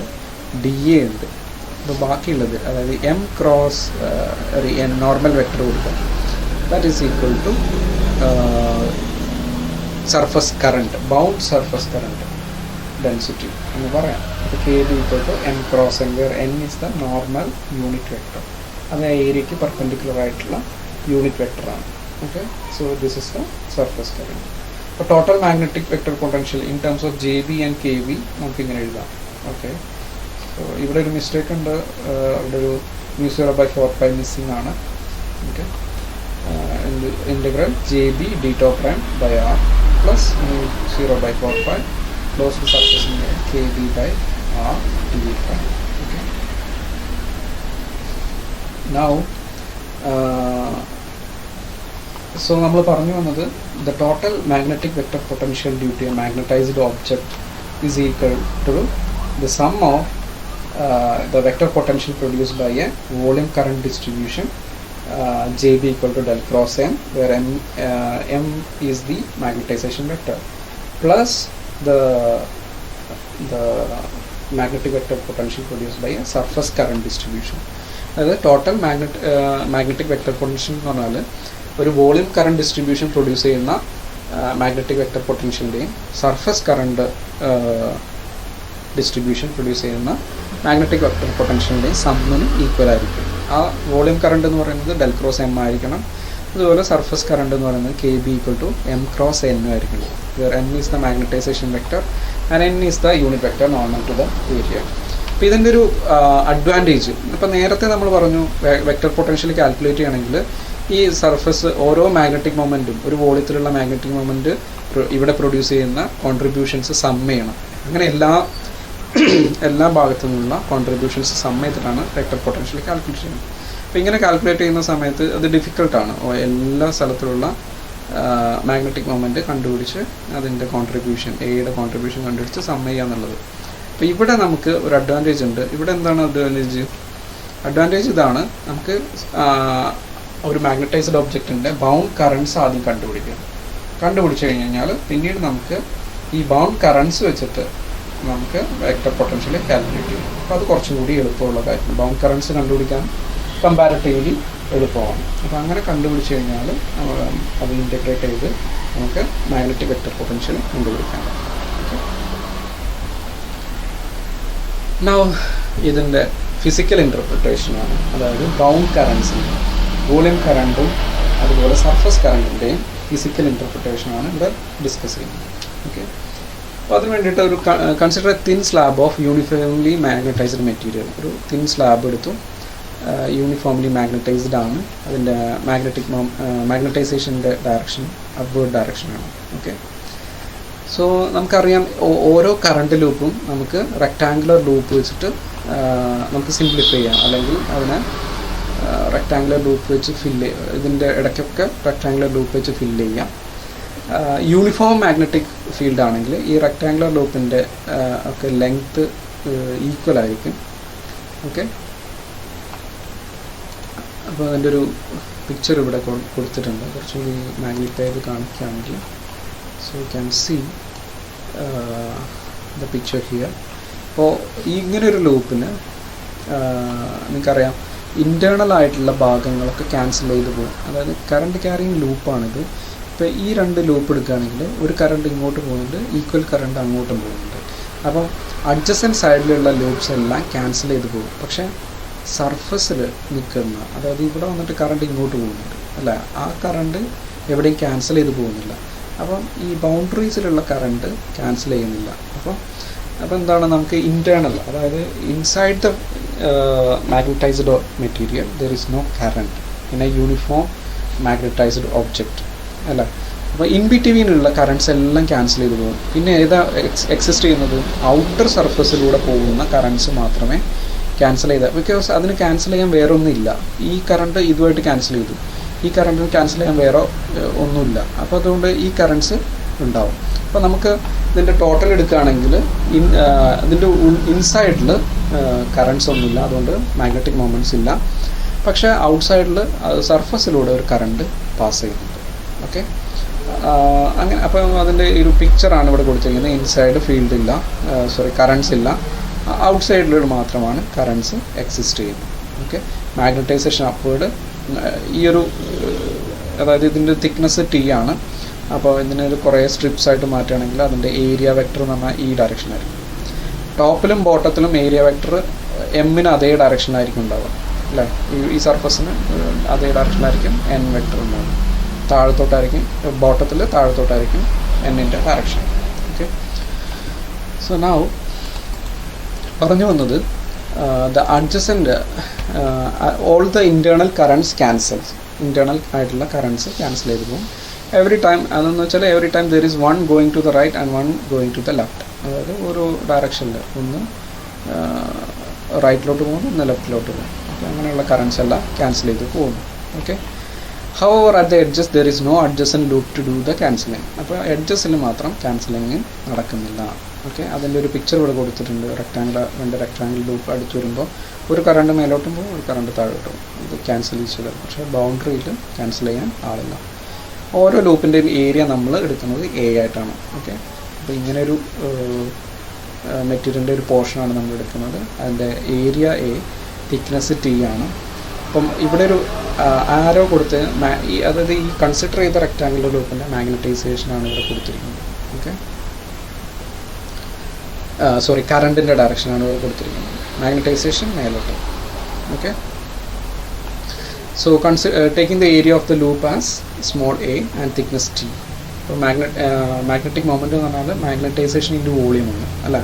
DA ഉണ്ട്. അപ്പോൾ ബാക്കിയുള്ളത് അതായത് M ക്രോസ് നോർമൽ വെക്റ്റർ കൊടുക്കുക, that is equal to surface current, bound surface current density എന്ന് പറയാം. അപ്പോൾ KB equal to M cross N, where N is the normal unit vector. അത് ഏരിയയ്ക്ക് പെർപെൻഡിക്കുലർ ആയിട്ടുള്ള യൂണിറ്റ് വെക്റ്ററാണ്. Okay, so this is the surface current. അപ്പോൾ total magnetic vector potential in terms of JB and KB നമുക്കിങ്ങനെ എഴുതാം. ഓക്കെ, സോ ഇവിടെ ഒരു മിസ്റ്റേക്ക് ഉണ്ട്, ഇവിടെ ഒരു μ0/4π മിസ്സിംഗ് ആണ്. Okay, integral JB d tau prime by r plus μ0/4π closed surface KB by r dv prime. Okay, now so നമ്മൾ പറഞ്ഞു വന്നത് the total magnetic vector potential due to a magnetized object is equal to the sum of the vector potential produced by a volume current distribution JB equal to del cross M, where M is the magnetization vector, plus the magnetic vector potential produced by a surface current distribution. അതായത് ടോട്ടൽ മാഗ്നറ്റിക് വെക്റ്റർ പൊട്ടൻഷ്യൽ എന്ന് പറഞ്ഞാൽ ഒരു വോളിയം കറണ്ട് ഡിസ്ട്രിബ്യൂഷൻ പ്രൊഡ്യൂസ് ചെയ്യുന്ന മാഗ്നറ്റിക് വെക്റ്റർ പൊട്ടൻഷ്യലിൻ്റെയും സർഫസ് കറണ്ട് ഡിസ്ട്രിബ്യൂഷൻ പ്രൊഡ്യൂസ് ചെയ്യുന്ന മാഗ്നറ്റിക് വെക്റ്റർ പൊട്ടൻഷ്യലിൻ്റെയും സമ്മിന് ഈക്വൽ ആയിരിക്കും. ആ വോളിയം കറണ്ട് എന്ന് പറയുന്നത് ഡെൽ ക്രോസ് M ആയിരിക്കണം. അതുപോലെ സർഫസ് കറണ്ട് എന്ന് പറയുന്നത് KB equal to M cross N ആയിരിക്കണം. Where M is the magnetization vector and N is the unit vector normal to the area. അപ്പോൾ ഇതിൻ്റെ ഒരു അഡ്വാൻറ്റേജ്, ഇപ്പോൾ നേരത്തെ നമ്മൾ പറഞ്ഞു വെക്റ്റർ പൊട്ടൻഷ്യൽ കാൽക്കുലേറ്റ് ചെയ്യണമെങ്കിൽ ഈ സർഫസ് ഓരോ മാഗ്നറ്റിക് മൊമെൻറ്റും ഒരു വോളിയത്തിലുള്ള മാഗ്നറ്റിക് മൊമെൻറ്റ് ഇവിടെ പ്രൊഡ്യൂസ് ചെയ്യുന്ന കോൺട്രിബ്യൂഷൻസ് സം ചെയ്യണം. അങ്ങനെ എല്ലാ ഭാഗത്തു നിന്നുള്ള കോൺട്രിബ്യൂഷൻസ് സം ചെയ്തിട്ടാണ് വെക്റ്റർ പൊട്ടൻഷ്യൽ കാൽക്കുലേറ്റ് ചെയ്യുന്നത്. അപ്പോൾ ഇങ്ങനെ കാൽക്കുലേറ്റ് ചെയ്യുന്ന സമയത്ത് അത് ഡിഫിക്കൽട്ടാണ്. എല്ലാ സ്ഥലത്തിലുള്ള മാഗ്നറ്റിക് മൊമെൻറ്റ് കണ്ടുപിടിച്ച് അതിൻ്റെ കോൺട്രിബ്യൂഷൻ എയുടെ കോൺട്രിബ്യൂഷൻ കണ്ടുപിടിച്ച് സം ചെയ്യുക എന്നുള്ളത്. അപ്പോൾ ഇവിടെ നമുക്ക് ഒരു അഡ്വാൻറ്റേജ് ഉണ്ട്. ഇവിടെ എന്താണ് അഡ്വാൻറ്റേജ് ഇതാണ്, നമുക്ക് ഒരു മാഗ്നറ്റൈസ്ഡ് ഒബ്ജക്റ്റിൻ്റെ ബൗണ്ട് കറൻസ് ആദ്യം കണ്ടുപിടിച്ച് കഴിഞ്ഞാൽ പിന്നീട് നമുക്ക് ഈ ബൗണ്ട് കറൻസ് വെച്ചിട്ട് നമുക്ക് വെക്റ്റർ പൊട്ടൻഷ്യൽ കാൽക്കുലേറ്റ് ചെയ്യും. അപ്പോൾ അത് കുറച്ചും കൂടി എളുപ്പമുള്ള കാര്യം. ബൗണ്ട് കറൻസ് കണ്ടുപിടിക്കാൻ കമ്പാരിറ്റീവ്ലി എളുപ്പമാണ്. അപ്പോൾ അങ്ങനെ കണ്ടുപിടിച്ച് കഴിഞ്ഞാൽ അത് ഇൻറ്റഗ്രേറ്റ് ചെയ്ത് നമുക്ക് മാഗ്നറ്റിക് വെക്റ്റർ പൊട്ടൻഷ്യൽ കണ്ടുപിടിക്കാം. നൗ ഇതിൻ്റെ ഫിസിക്കൽ ഇൻ്റർപ്രിട്ടേഷനാണ്, അതായത് ബൗണ്ട് കറൻസിന് വോളിയം കറണ്ടും അതുപോലെ സർഫസ് കറണ്ടിൻ്റെയും ഫിസിക്കൽ ഇൻ്റർപ്രിട്ടേഷനാണ് ഇവിടെ ഡിസ്കസ് ചെയ്യുന്നത്. ഓക്കെ, അപ്പോൾ അതിന് വേണ്ടിയിട്ട് ഒരു consider A thin slab of uniformly magnetised material. ഒരു തിൻ സ്ലാബ് എടുത്തു, യൂണിഫോംലി മാഗ്നറ്റൈസ്ഡ് ആണ്. അതിൻ്റെ മാഗ്നറ്റൈസേഷൻ്റെ ഡയറക്ഷൻ അപ്വേർഡ് ഡയറക്ഷനാണ്. ഓക്കെ, സോ നമുക്കറിയാം ഓരോ കറണ്ട് ലൂപ്പും നമുക്ക് റെക്റ്റാങ്കുലർ ലൂപ്പ് വെച്ചിട്ട് നമുക്ക് സിംപ്ലിഫൈ ചെയ്യാം, അല്ലെങ്കിൽ അതിനെ റെക്റ്റാങ്കുലർ ലൂപ്പ് വെച്ച് ഇതിൻ്റെ ഇടയ്ക്കൊക്കെ റെക്റ്റാങ്കുലർ ലൂപ്പ് വെച്ച് ഫില്ല് ചെയ്യാം. യൂണിഫോം മാഗ്നറ്റിക് ഫീൽഡ് ആണെങ്കിൽ ഈ റെക്റ്റാങ്കുലർ ലൂപ്പിൻ്റെ ഒക്കെ ലെങ്ത്ത് ഈക്വൽ ആയിരിക്കും. ഓക്കെ, അപ്പോൾ അതിൻ്റെ ഒരു പിക്ചർ ഇവിടെ കൊടുത്തിട്ടുണ്ട്. കുറച്ചുകൂടി മാഗ്നിഫൈ ചെയ്ത് കാണിക്കുകയാണെങ്കിൽ so you can see the picture here. അപ്പോൾ ഇങ്ങനൊരു ലൂപ്പിന് നിങ്ങൾക്കറിയാം ഇൻറ്റേർണൽ ആയിട്ടുള്ള ഭാഗങ്ങളൊക്കെ ക്യാൻസൽ ചെയ്ത് പോകും. അതായത് കറണ്ട് ക്യാരിങ് ലൂപ്പാണിത്. ഇപ്പോൾ ഈ രണ്ട് ലൂപ്പ് എടുക്കുകയാണെങ്കിൽ ഒരു കറണ്ട് ഇങ്ങോട്ട് പോകുന്നുണ്ട്, ഈക്വൽ കറണ്ട് അങ്ങോട്ടും പോകുന്നുണ്ട്. അപ്പം അഡ്ജസൻറ്റ് സൈഡിലുള്ള ലൂപ്സ് എല്ലാം ക്യാൻസൽ ചെയ്ത് പോകും. പക്ഷേ സർഫസിൽ നിൽക്കുന്ന, അതായത് ഇവിടെ വന്നിട്ട് കറണ്ട് ഇങ്ങോട്ട് പോകുന്നുണ്ട് അല്ല, ആ കറണ്ട് എവിടെയും ക്യാൻസൽ ചെയ്ത് പോകുന്നില്ല. അപ്പം ഈ ബൗണ്ടറീസിലുള്ള കറണ്ട് ക്യാൻസൽ ചെയ്യുന്നില്ല. അപ്പം അപ്പോൾ എന്താണ് നമുക്ക് ഇൻറ്റേർണൽ, അതായത് inside the magnetized material there is no current in a uniform magnetized object അല്ല. അപ്പോൾ ഇൻ ബിറ്റ്വീനുള്ള കറണ്ട്സ് എല്ലാം ക്യാൻസൽ ചെയ്ത് പോകും. പിന്നെ ഏതാ എക്സിസ്റ്റ് ചെയ്യുന്നത്? ഔട്ടർ സർഫസിലൂടെ പോകുന്ന കറണ്ട്സ് മാത്രമേ ക്യാൻസൽ ചെയ്താൽ, ബിക്കോസ് അതിന് ക്യാൻസൽ ചെയ്യാൻ വേറെ ഒന്നുമില്ല. ഈ കറണ്ട് ഇതുമായിട്ട് ക്യാൻസൽ ചെയ്തു, ഈ കറണ്ടിന് ക്യാൻസൽ ചെയ്യാൻ വേറെ ഒന്നുമില്ല. അപ്പോൾ അതുകൊണ്ട് ഈ കറണ്ട്സ് ഉണ്ടാവും. അപ്പോൾ നമുക്ക് ഇതിൻ്റെ ടോട്ടൽ എടുക്കുകയാണെങ്കിൽ ഇതിൻ്റെ ഇൻസൈഡിൽ കറണ്ട്സ് ഒന്നുമില്ല, അതുകൊണ്ട് മാഗ്നറ്റിക് മൊമെൻറ്റ്സ് ഇല്ല. പക്ഷേ ഔട്ട്സൈഡിൽ സർഫസിലൂടെ ഒരു കറണ്ട് പാസ് ചെയ്യുന്നുണ്ട്. ഓക്കെ, അങ്ങനെ. അപ്പോൾ അതിൻ്റെ ഒരു പിക്ചറാണ് ഇവിടെ കൊടുത്തിരിക്കുന്നത്. ഇൻസൈഡ് ഫീൽഡ് ഇല്ല, കറണ്ട്സ് ഇല്ല, ഔട്ട്സൈഡിലൂടെ മാത്രമാണ് കറണ്ട്സ് എക്സിസ്റ്റ് ചെയ്യുന്നത്. Okay, magnetisation upward. ഈ ഒരു അതായത് ഇതിൻ്റെ തിക്നെസ് T ആണ്. അപ്പോൾ ഇതിനൊരു കുറേ സ്ട്രിപ്സ് ആയിട്ട് മാറ്റുകയാണെങ്കിൽ അതിൻ്റെ ഏരിയ വെക്ടർ എന്ന് പറഞ്ഞാൽ ഈ ഡയറക്ഷനായിരിക്കും. ടോപ്പിലും ബോട്ടത്തിലും ഏരിയ വെക്ടർ എമ്മിന് അതേ ഡയറക്ഷനായിരിക്കും ഉണ്ടാവുക അല്ലേ. ഈ സർഫസിന് അതേ ഡയറക്ഷനായിരിക്കും എൻ വെക്ടർ ഉണ്ടാവുക. താഴത്തോട്ടായിരിക്കും ബോട്ടത്തിൽ, താഴത്തോട്ടായിരിക്കും എന്നിൻ്റെ ഡയറക്ഷൻ. ഓക്കെ, സോ നൗ പറഞ്ഞു വന്നത് the adjacent all the internal currents cancels, internal ആയിട്ടുള്ള കറണ്ട്സ് ക്യാൻസൽ ചെയ്ത് പോകും എവറി ടൈം. അതെന്ന് വെച്ചാൽ every time there is one going to the right and one going to the left. അതായത് ഒരു ഡയറക്ഷനിൽ ഒന്ന് റൈറ്റിലോട്ട് പോകുന്നു, ഒന്ന് ലെഫ്റ്റിലോട്ട് പോകും. അപ്പോൾ അങ്ങനെയുള്ള കറണ്ട്സ് എല്ലാം ക്യാൻസൽ ചെയ്ത് പോകുന്നു. Okay, however at the edges there is no adjacent loop to do the cancelling. അപ്പോൾ എഡ്ജസിൽ മാത്രം ക്യാൻസലിങ് നടക്കുന്നില്ല. ഓക്കെ, അതിൻ്റെ ഒരു പിക്ചർ ഇവിടെ കൊടുത്തിട്ടുണ്ട്. രണ്ട് റെക്ടാങ്കിൾ ലൂപ്പ് അടുത്ത് വരുമ്പോൾ ഒരു കറണ്ട് മേലോട്ടും പോകും, ഒരു കറണ്ട് താഴോട്ടും. ഇത് ക്യാൻസൽ ചെയ്ത്, പക്ഷേ ബൗണ്ടറിയിൽ ക്യാൻസൽ ചെയ്യാൻ ആളില്ല. ഓരോ ലൂപ്പിൻ്റെയും ഏരിയ നമ്മൾ എടുക്കുന്നത് A ആയിട്ടാണ്. ഓക്കെ, അപ്പോൾ ഇങ്ങനെയൊരു മെറ്റീരിയലിൻ്റെ ഒരു പോർഷനാണ് നമ്മൾ എടുക്കുന്നത്. അതിൻ്റെ ഏരിയ A, തിക്നെസ് T ആണ്. അപ്പം ഇവിടെ ഒരു ആരോ കൊടുത്ത് അതായത് ഈ കൺസിഡർ ചെയ്ത റെക്ടാങ്കുലർ ലൂപ്പിൻ്റെ മാഗ്നറ്റൈസേഷനാണ് ഇവിടെ കൊടുത്തിരിക്കുന്നത്. ഓക്കെ, കറണ്ടിൻ്റെ ഡയറക്ഷനാണ് ഇവിടെ കൊടുത്തിരിക്കുന്നത്. മാഗ്നറ്റൈസേഷൻ മേലോട്ട്. Okay, so taking the area of the loop as small a and thickness T. ഇപ്പോൾ മാഗ്നറ്റിക് മൊമെൻറ്റ് എന്ന് പറഞ്ഞാൽ മാഗ്നറ്റൈസേഷൻ ഇൻറ്റു വോളിയം ആണ് അല്ല,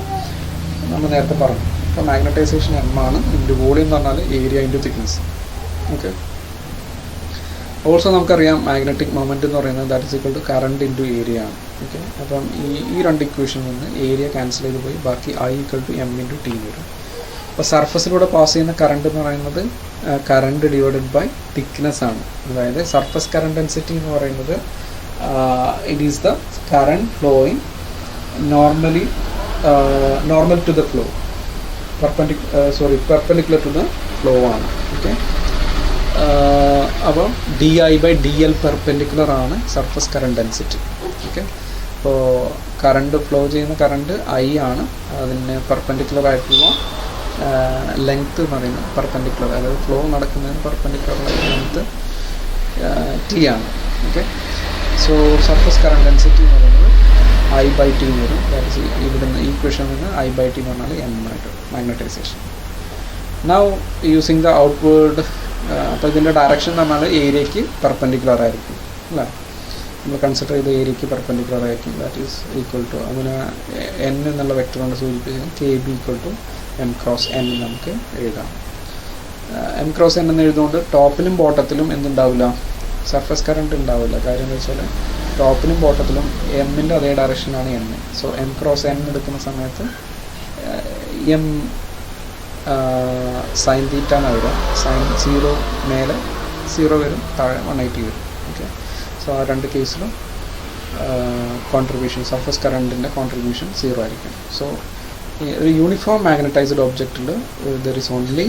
നമ്മൾ നേരത്തെ പറഞ്ഞു. അപ്പോൾ മാഗ്നറ്റൈസേഷൻ M ആണ്, ഇൻറ്റു വോളിയം എന്ന് പറഞ്ഞാൽ area into thickness. Okay, also നമുക്കറിയാം മാഗ്നറ്റിക് മൊമെൻറ്റ് എന്ന് പറയുന്നത് that is equal to current into area ആണ്. ഓക്കെ, അപ്പം ഈ രണ്ട് ഇക്വേഷനിൽ നിന്ന് ഏരിയ ക്യാൻസൽ ചെയ്ത് പോയി ബാക്കി I equal to M into T വരും. അപ്പോൾ സർഫസിലൂടെ പാസ് ചെയ്യുന്ന കറണ്ട് എന്ന് പറയുന്നത് കറണ്ട് ഡിവൈഡഡ് ബൈ തിക്നെസ് ആണ്. അതായത് സർഫസ് കറണ്ട് ഡെൻസിറ്റി എന്ന് പറയുന്നത് it is the current flowing normal to the flow, perpendicular to the flow ആണ്. ഓക്കെ, അപ്പോൾ DI/DL പെർപെൻഡിക്കുലർ ആണ് സർഫസ് കറണ്ട് ഡെൻസിറ്റി. ഓക്കെ, അപ്പോൾ കറണ്ട് ഫ്ലോ ചെയ്യുന്ന കറണ്ട് I ആണ്, അതിന് പെർപെൻഡിക്കുലർ ആയിട്ടുള്ള ലെങ്ത്ത് എന്ന് പറയുന്നത് പെർപെൻഡിക്കുലർ, അതായത് ഫ്ലോ നടക്കുന്നതിന് പെർപെൻഡിക്കുലർ ലെങ്ത്ത് T ആണ്. Okay, so surface current density എന്ന് പറയുന്നത് I/T വരും. ഇവിടുന്ന് ഈ ഇക്വേഷനിൽ നിന്ന് I/T എന്ന് പറഞ്ഞാൽ M ആയിട്ട് magnetisation. Now using the outward, അപ്പോൾ ഇതിൻ്റെ ഡയറക്ഷൻ എന്ന് പറഞ്ഞാൽ ഏരിയയ്ക്ക് പെർപെൻഡിക്കുലർ ആയിരിക്കും അല്ലേ. നമ്മൾ കൺസിഡർ ചെയ്ത ഏരിയയ്ക്ക് പെർപെൻഡിക്കുലർ ആയിരിക്കും. ദാറ്റ് ഈസ് ഈക്വൽ ടു അതിന് N എന്നുള്ള വെക്ടർ കൊണ്ട് സൂചിപ്പിക്കുന്നത് KB equal to M cross N നമുക്ക് എഴുതാം. M ക്രോസ് N എന്ന് എഴുതുകൊണ്ട് ടോപ്പിലും ബോട്ടത്തിലും എന്തുണ്ടാവില്ല, സർഫസ് കറണ്ട് ഉണ്ടാവില്ല. കാര്യം എന്ന് വെച്ചാൽ ടോപ്പിലും ബോട്ടത്തിലും എമ്മിൻ്റെ അതേ ഡയറക്ഷനാണ് N. So M cross N എടുക്കുന്ന സമയത്ത് M സൈൻ തീറ്റ എന്ന് വരിക. സൈൻ 0 മേലെ 0 വരും, താഴെ 180 വരും. ഓക്കെ, സോ ആ രണ്ട് കേസിലും കോൺട്രിബ്യൂഷൻ, സർഫസ് കറണ്ടിൻ്റെ കോൺട്രിബ്യൂഷൻ 0 ആയിരിക്കും. സോ ഒരു യൂണിഫോം മാഗ്നറ്റൈസ്ഡ് ഒബ്ജക്റ്റിൽ there is only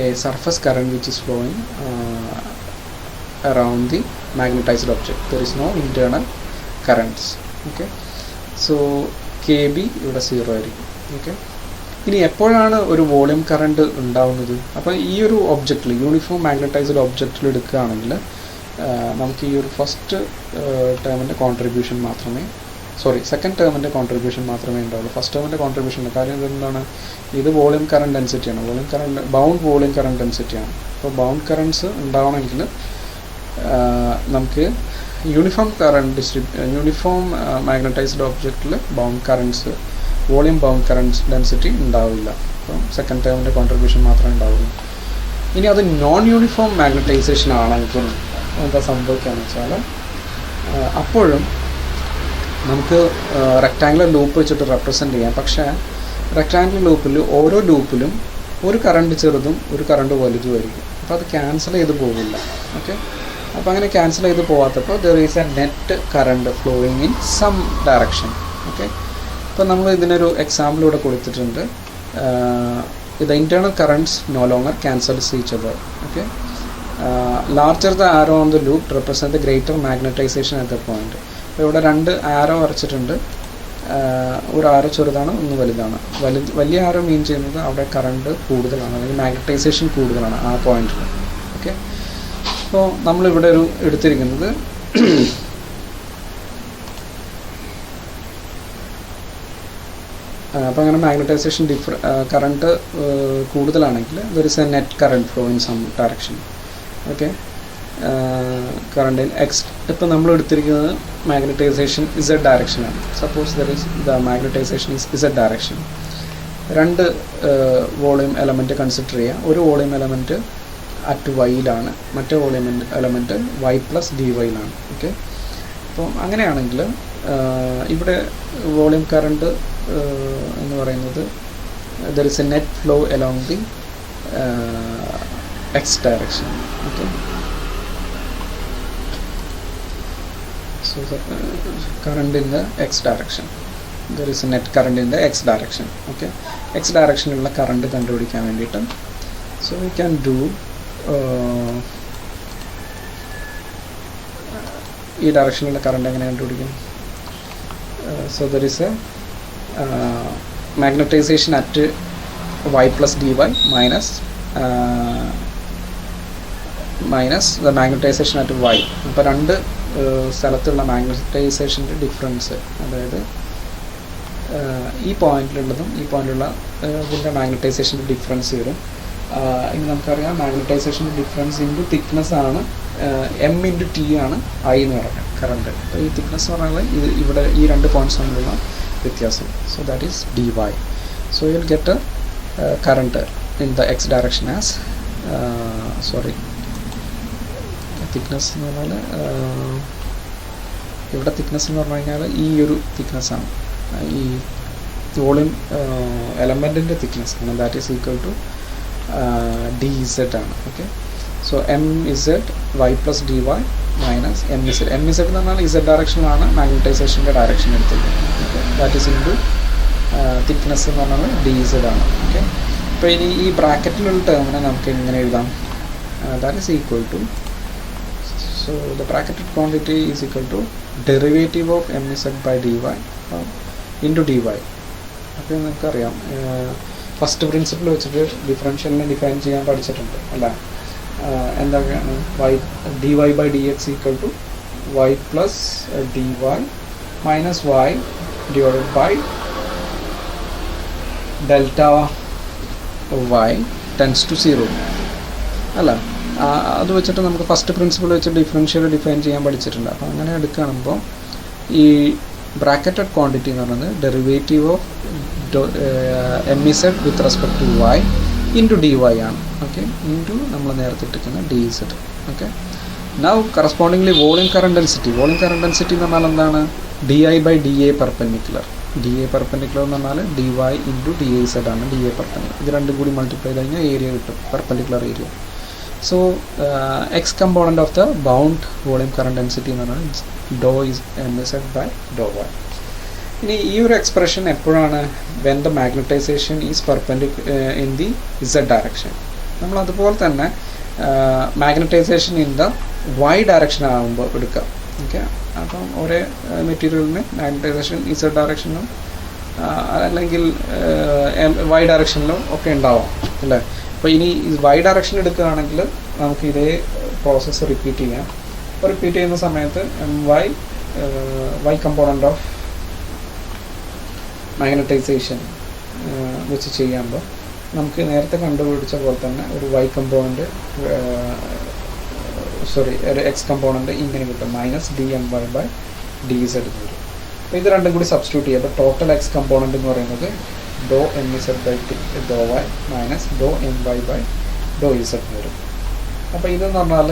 a surface current which is flowing around the magnetized object. There is no internal currents. Okay, so KB ഇവിടെ 0 ആയിരിക്കും. ഓക്കെ, ഇനി എപ്പോഴാണ് ഒരു വോളിയം കറണ്ട് ഉണ്ടാവുന്നത്? അപ്പോൾ ഈ ഒരു ഒബ്ജക്റ്റിൽ, യൂണിഫോം മാഗ്നറ്റൈസ്ഡ് ഒബ്ജക്റ്റിൽ എടുക്കുകയാണെങ്കിൽ നമുക്ക് ഈ ഒരു ഫസ്റ്റ് ടേമിൻ്റെ കോൺട്രിബ്യൂഷൻ മാത്രമേ, സെക്കൻഡ് ടേമിൻ്റെ കോൺട്രിബ്യൂഷൻ മാത്രമേ ഉണ്ടാവുള്ളൂ. ഫസ്റ്റ് ടേമിൻ്റെ കോൺട്രിബ്യൂഷൻ ഇല്ല. കാര്യം എന്താണ്, ഇത് വോളിയം കറണ്ട് ഡെൻസിറ്റിയാണ്. ബൗണ്ട് വോളിയം കറണ്ട് ഡെൻസിറ്റിയാണ്. അപ്പോൾ ബൗണ്ട് കറണ്ട്സ് ഉണ്ടാവണമെങ്കിൽ നമുക്ക് യൂണിഫോം മാഗ്നറ്റൈസ്ഡ് ഒബ്ജക്റ്റിൽ bound currents volume bound current density ഉണ്ടാവില്ല. അപ്പം സെക്കൻഡ് ടേമിൻ്റെ കോൺട്രിബ്യൂഷൻ മാത്രമേ ഉണ്ടാവുള്ളൂ. ഇനി അത് നോൺ യൂണിഫോം മാഗ്നറ്റൈസേഷൻ ആണെങ്കിൽ എന്താ സംഭവിക്കുകയെന്ന് വെച്ചാൽ അപ്പോഴും നമുക്ക് റെക്റ്റാങ്കുലർ ലൂപ്പ് വെച്ചിട്ട് റെപ്രസെൻറ്റ് ചെയ്യാം. പക്ഷേ റെക്റ്റാങ്കുലർ ലൂപ്പിൽ ഓരോ ലൂപ്പിലും ഒരു കറണ്ട് ചെറുതും ഒരു കറണ്ട് വലുതുമായിരിക്കും. അപ്പോൾ അത് ക്യാൻസൽ ചെയ്ത് പോകില്ല. ഓക്കെ, അപ്പോൾ അങ്ങനെ ക്യാൻസൽ ചെയ്ത് പോകാത്തപ്പോൾ there is a net current flowing in some direction. Okay, ഇപ്പോൾ നമ്മൾ ഇതിനൊരു എക്സാമ്പിൾ ഇവിടെ കൊടുത്തിട്ടുണ്ട്. The internal currents no longer cancels each other. Okay, larger the arrow on the loop represent the greater magnetization at the point. അപ്പോൾ ഇവിടെ രണ്ട് ആരോ വരച്ചിട്ടുണ്ട്. ഒരു ആരോ ചെറുതാണ്, ഒന്ന് വലുതാണ്. വലിയ ആരോ മീൻ ചെയ്യുന്നത് അവിടെ കറണ്ട് കൂടുതലാണ്, അല്ലെങ്കിൽ മാഗ്നറ്റൈസേഷൻ കൂടുതലാണ് ആ പോയിന്റിൽ. ഓക്കെ, അപ്പോൾ നമ്മളിവിടെ ഒരു എടുത്തിരിക്കുന്നത് അപ്പോൾ അങ്ങനെ മാഗ്നറ്റൈസേഷൻ കറണ്ട് കൂടുതലാണെങ്കിൽ there is a net current flow in some direction. Okay, current in X. ഇപ്പോൾ നമ്മൾ എടുത്തിരിക്കുന്നത് മാഗ്നറ്റൈസേഷൻ ഇസഡ് ഡയറക്ഷനാണ്. Suppose there is the magnetization is Z direction. രണ്ട് വോളിയം എലമെൻറ്റ് കൺസിഡർ ചെയ്യുക. ഒരു വോളിയം എലമെൻറ്റ് അറ്റ് വൈയിലാണ്, മറ്റേ volume element Y plus D വൈയിലാണ്. ഓക്കെ, അപ്പോൾ അങ്ങനെയാണെങ്കിൽ ഇവിടെ വോളിയം കറണ്ട് എന്ന് പറയുന്നത് there is a net flow along the X direction. Okay, so current in the X direction, there is a net current in the X direction. Okay, X ഡയറക്ഷനിലുള്ള കറണ്ട് കണ്ടുപിടിക്കാൻ വേണ്ടിയിട്ട് സോ വി ക്യാൻ ഡു ഈ ഡയറക്ഷനിലുള്ള കറണ്ട് എങ്ങനെ കണ്ടുപിടിക്കും? So there is A magnetization at y plus dy minus the magnetization at y. അപ്പോൾ രണ്ട് സ്ഥലത്തുള്ള മാഗ്നറ്റൈസേഷൻ്റെ ഡിഫറൻസ്, അതായത് ഈ പോയിന്റിലുള്ളതും ഈ പോയിന്റിലുള്ള ഇതിൻ്റെ മാഗ്നറ്റൈസേഷൻ്റെ ഡിഫറൻസ് വരും. ഇനി നമുക്കറിയാം മാഗ്നറ്റൈസേഷൻ്റെ ഡിഫറൻസ് ഇൻറ്റു തിക്നെസ് ആണ്, എം ഇൻറ്റു ടി ആണ് ഐ എന്ന് പറഞ്ഞാൽ കറണ്ട്. അപ്പോൾ ഈ തിക്നെസ് എന്ന് പറഞ്ഞാൽ ഇത് ഇവിടെ ഈ രണ്ട് പോയിന്റ്സ് തമ്മിലുള്ള വ്യത്യാസം. So that is dy. So you will get a current in the x direction as thickness എന്ന് പറഞ്ഞാൽ ഇവിടെ തിക്നെസ് എന്ന് പറഞ്ഞു കഴിഞ്ഞാൽ ഈ ഒരു തിക്നെസ്സാണ്, ഈ വോളിയം എലമെൻറ്റിൻ്റെ തിക്നെസ് ആണ്. That is equal to D Z ആണ്. Okay, so M Z Y plus D Y minus M Z. M Z എന്ന് പറഞ്ഞാൽ ഇസഡ് ഡയറക്ഷനിലാണ് മാഗ്നറ്റൈസേഷൻ്റെ ഡയറക്ഷൻ എടുത്തത്. Okay, that is into thickness എന്ന് പറഞ്ഞാൽ ഡി ഇസഡ് ആണ്. ഓക്കെ, അപ്പോൾ ഇനി ഈ ബ്രാക്കറ്റിലുള്ള ടേമിനെ നമുക്ക് എങ്ങനെ എഴുതാം? That is equal to, so the bracketed quantity is equal to derivative of M Z by D Y into D Y. അപ്പോൾ നമുക്കറിയാം ഫസ്റ്റ് പ്രിൻസിപ്പിൾ വെച്ചിട്ട് ഡിഫറൻഷ്യലിനെ ഡിഫൈൻ ചെയ്യാൻ പഠിച്ചിട്ടുണ്ട് അല്ല? എന്തൊക്കെയാണ്? Y D Y by D X equal to Y plus D Y minus Y divided by delta Y tends to 0 അല്ല? അത് വെച്ചിട്ട് നമുക്ക് ഫസ്റ്റ് പ്രിൻസിപ്പിൾ വെച്ച് ഡിഫറൻഷ്യൽ ഡിഫൈൻ ചെയ്യാൻ പഠിച്ചിട്ടുണ്ട്. അപ്പോൾ അങ്ങനെ എടുക്കുകയാണെങ്കിൽ ഈ ബ്രാക്കറ്റഡ് ക്വാണ്ടിറ്റി എന്ന് പറയുന്നത് derivative of M Z with respect to Y into D Y ആണ്. ഓക്കെ, ഇൻറ്റു നമ്മൾ നേരത്തെ ഇട്ടിരിക്കുന്ന D Z. Okay, now correspondingly volume current density. Volume current density എന്ന് പറഞ്ഞാൽ എന്താണ്? D I by D A perpendicular. D A perpendicular എന്ന് പറഞ്ഞാൽ D Y into D A Z ആണ്. ഡി എ പെർപെൻഡിക്കുലർ, ഇത് രണ്ടും കൂടി മൾട്ടിപ്ലൈ ചെയ്ത് കഴിഞ്ഞാൽ ഏരിയ കിട്ടും, perpendicular area. So X component of the bound volume current density എന്ന് പറഞ്ഞാൽ doh is M Z by doh Y. ഇനി ഈ ഒരു എക്സ്പ്രഷൻ എപ്പോഴാണ്? When the magnetization is in the Z direction. നമ്മൾ അതുപോലെ തന്നെ magnetization in the Y direction ആകുമ്പോൾ എടുക്കാം. ഓക്കെ, അപ്പം ഒരേ മെറ്റീരിയലിന് മാഗ്നറ്റൈസേഷൻ ഇസഡ് ഡയറക്ഷനിലും അല്ലെങ്കിൽ വൈ ഡയറക്ഷനിലും ഒക്കെ ഉണ്ടാവാം അല്ലേ? അപ്പോൾ ഇനി വൈ ഡയറക്ഷൻ എടുക്കുകയാണെങ്കിൽ നമുക്ക് ഇതേ പ്രോസസ്സ് റിപ്പീറ്റ് ചെയ്യാം. അപ്പോൾ റിപ്പീറ്റ് ചെയ്യുന്ന സമയത്ത് വൈ കമ്പോണൻ്റ് ഓഫ് മാഗ്നറ്റൈസേഷൻ വെച്ച് ചെയ്യുമ്പോൾ നമുക്ക് നേരത്തെ കണ്ടുപിടിച്ച പോലെ തന്നെ ഒരു വൈ കമ്പോണൻ്റ് ഒരു എക്സ് കമ്പോണൻ്റ് ഇങ്ങനെ കിട്ടും, minus D M Y by D Z വരും. അപ്പോൾ ഇത് രണ്ടും കൂടി സബ്സ്റ്റിറ്റ്യൂട്ട് ചെയ്യുക. അപ്പോൾ ടോട്ടൽ എക്സ് കമ്പോണൻ്റ് എന്ന് പറയുന്നത് doh M Z by doh Y minus doh M Y by doh Z വരും. അപ്പോൾ ഇതെന്ന് പറഞ്ഞാൽ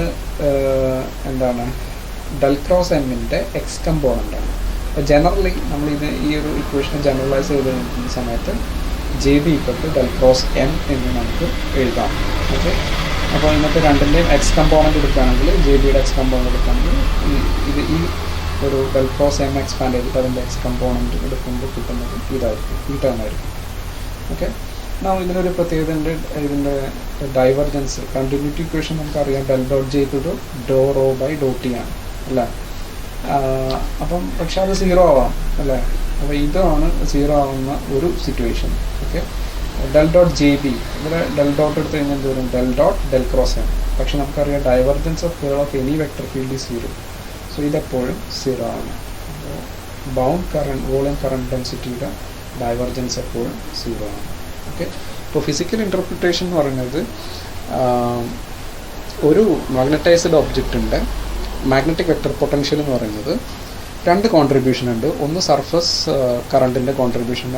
എന്താണ്, ഡെൽ ക്രോസ് എമ്മിൻ്റെ എക്സ് കമ്പോണൻ്റാണ്. അപ്പോൾ ജനറലി നമ്മളിത് ഈ ഒരു ഇക്വേഷൻ ജനറലൈസ് ചെയ്ത് നിൽക്കുന്ന സമയത്ത് J B equal to del cross M എന്ന് നമുക്ക് എഴുതാം. ഓക്കെ, അപ്പോൾ ഇന്നത്തെ രണ്ടിൻ്റെയും എക്സ് കമ്പോണൻ്റ് എടുക്കുകയാണെങ്കിൽ, ജെ ബിയുടെ എക്സ് കമ്പോണൻ്റ് എടുക്കുകയാണെങ്കിൽ ഈ ഒരു ഡെൽ ക്രോസ് എം എക്സ്പാൻഡ് ചെയ്തിട്ട് അതിൻ്റെ എക്സ് കമ്പോണൻ്റ് എടുക്കുമ്പോൾ കിട്ടുന്നത് ഇതായിരിക്കും, ഈ ടേം ആയിരിക്കും. ഓക്കെ, നാം ഇതിനൊരു പ്രത്യേകത ഉണ്ട്, ഇതിൻ്റെ ഡൈവർജൻസ് കണ്ടിന്യൂറ്റി ഇക്വേഷൻ നമുക്കറിയാം, del dot J to doh rho by doh T ആണ് അല്ലേ. അപ്പം പക്ഷെ അത് സീറോ ആവാം അല്ലേ. അപ്പോൾ ഇതാണ് സീറോ ആവുന്ന ഒരു situation. Okay, del dot J B, ഇവിടെ ഡെൽ ഡോട്ട് എടുത്ത് കഴിഞ്ഞാൽ എന്ത് വരും, del dot del cross M. പക്ഷെ നമുക്കറിയാം divergence of curl of any vector field is zero. So ഇതെപ്പോഴും സീറോ ആണ്. ബൗണ്ട് കറണ്ട് വോളിയം കറണ്ട് ഡെൻസിറ്റിയുടെ ഡൈവർജൻസ് എപ്പോഴും സീറോ ആണ്. ഓക്കെ, ഇപ്പോൾ ഫിസിക്കൽ ഇൻ്റർപ്രിട്ടേഷൻ എന്ന് പറയുന്നത് ഒരു മാഗ്നറ്റൈസ്ഡ് ഒബ്ജക്റ്റിൻ്റെ മാഗ്നറ്റിക് വെക്ടർ പൊട്ടൻഷ്യൽ എന്ന് പറയുന്നത് രണ്ട് കോൺട്രിബ്യൂഷൻ ഉണ്ട്. ഒന്ന് സർഫസ് കറണ്ടിൻ്റെ കോൺട്രിബ്യൂഷൻ,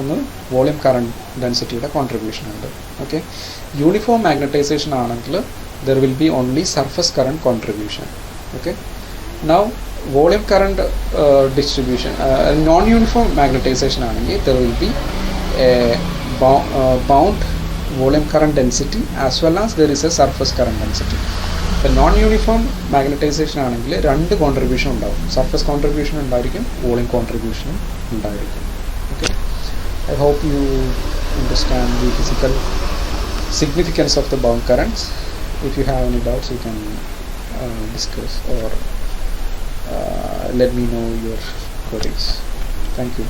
ഒന്ന് വോളിയം കറണ്ട് ഡെൻസിറ്റിയുടെ കോൺട്രിബ്യൂഷൻ ഉണ്ട്. ഓക്കെ, യൂണിഫോം മാഗ്നറ്റൈസേഷൻ ആണെങ്കിൽ there will be only surface current contribution. Okay, now volume current distribution, non uniform magnetization ആണെങ്കിൽ there will be bound volume current density as well as there is a surface current density. ഇപ്പോൾ നോൺ യൂണിഫോം മാഗ്നറ്റൈസേഷൻ ആണെങ്കിൽ രണ്ട് കോൺട്രിബ്യൂഷൻ ഉണ്ടാവും, സർഫസ് കോൺട്രിബ്യൂഷൻ ഉണ്ടായിരിക്കും, വോളിയം കോൺട്രിബ്യൂഷനും ഉണ്ടായിരിക്കും. Okay, I hope you understand the physical significance of the bound currents. If you have any doubts, you can discuss or let me know your queries. Thank you.